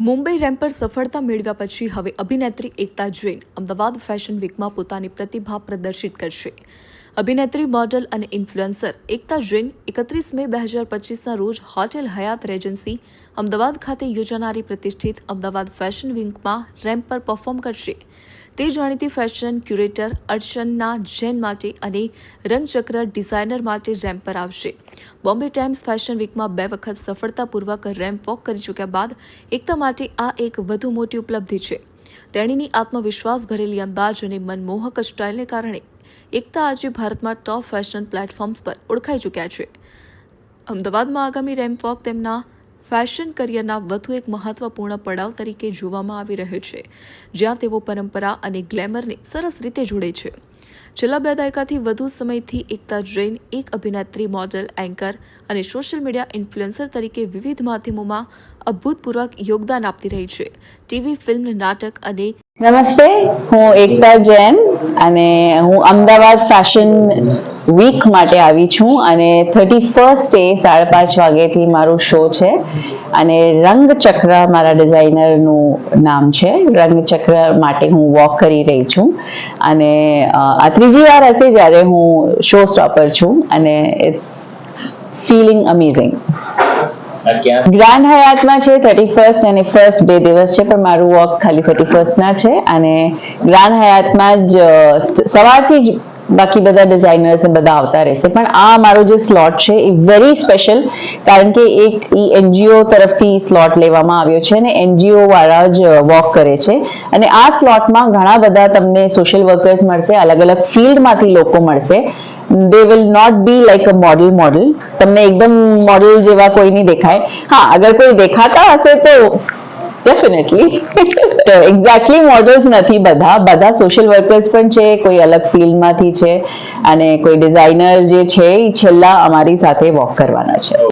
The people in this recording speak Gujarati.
મુંબઈ રેમ્પ પર સફળતા મેળવ્યા પછી હવે અભિનેત્રી એકતા જૈન અમદાવાદ ફેશન વીકમાં પોતાની પ્રતિભા પ્રદર્શિત કરશે. અભિનેત્રી, મોડલ અને ઇન્ફ્લુએન્સર એકતા જૈન 31 મે 2025ના રોજ હોટેલ હયાત રેજન્સી અમદાવાદ ખાતે યોજાનારી પ્રતિષ્ઠિત અમદાવાદ ફેશન વીકમાં રેમ્પ પર પરફોર્મ કરશે. તે જાણીતી ફેશન ક્યુરેટર અર્ચના જૈન માટે અને રંગચક્ર ડિઝાઇનર માટે રેમ્પ પર આવશે. બોમ્બે ટાઈમ્સ ફેશન વીકમાં 2 વખત સફળતાપૂર્વક રેમ્પ વોક કરી ચૂક્યા બાદ એકતા માટે આ એક વધુ મોટી ઉપલબ્ધિ છે. તેણીની આત્મવિશ્વાસ ભરેલી અંદાજ અને મનમોહક સ્ટાઇલને કારણે એકતા આજે ભારતમાં ટોપ ફેશન પ્લેટફોર્મ્સ પર ઓળખાઈ ચૂક્યા છે. અમદાવાદમાં આગામી રેમ્પ વોક તેમના ફેશન કરિયરના વધુ એક મહત્વપૂર્ણ પડાવ તરીકે જોવામાં આવી રહ્યો છે, જ્યાં તેઓ પરંપરા અને ગ્લેમરને સરસ રીતે જોડે છે. છેલ્લા 2 દાયકાથી વધુ સમયથી એકતા જૈન એક અભિનેત્રી, મોડલ, એન્કર અને સોશિયલ મીડિયા ઇન્ફ્લુએન્સર તરીકે વિવિધ માધ્યમોમાં અભૂતપૂર્વ યોગદાન આપતી રહી છે. ટીવી, ફિલ્મ, નાટક અને નમસ્તે, હું એકતા જૈન અને હું અમદાવાદ ફેશન વીક માટે આવી છું અને 31 5:30 વાગ્યાથી મારો શો છે અને રંગચક્ર મારા ડિઝાઇનરનું નામ છે. રંગચક્ર માટે હું વોક કરી રહી છું અને આ ત્રીજી વાર હશે જ્યારે હું શો સ્ટોપર છું અને ઇટ્સ ફીલિંગ અમેઝિંગ. ગ્રાન્ડ હયાતમાં છે 31 અને 1 2 દિવસ છે, પણ મારું વોક ખાલી 31 ના છે અને ગ્રાન્ડ હયાતમાં જ સવારથી જ બાકી બધા ડિઝાઇનર્સ બધા આવતા રહેશે. પણ આ મારો જે સ્લોટ છે એ વેરી સ્પેશિયલ, કારણ કે એક એનજીઓ તરફથી સ્લોટ લેવામાં આવ્યો છે અને એનજીઓ વાળા જ વોક કરે છે અને આ સ્લોટમાં ઘણા બધા તમને સોશિયલ વર્કર્સ મળશે, અલગ અલગ ફિલ્ડમાંથી લોકો મળશે. they will not be like a model. તમને એકદમ મોડલ જેવા કોઈ નહીં દેખાય. હા, અગર કોઈ દેખાતા હશે તો ડેફિનેટલી એક્ઝેક્ટલી મોડલ્સ નથી. બધા સોશિયલ વર્કર્સ પણ છે, કોઈ અલગ ફિલ્ડમાંથી છે અને કોઈ ડિઝાઇનર જે છે એ છેલ્લા અમારી સાથે વોક કરવાના છે.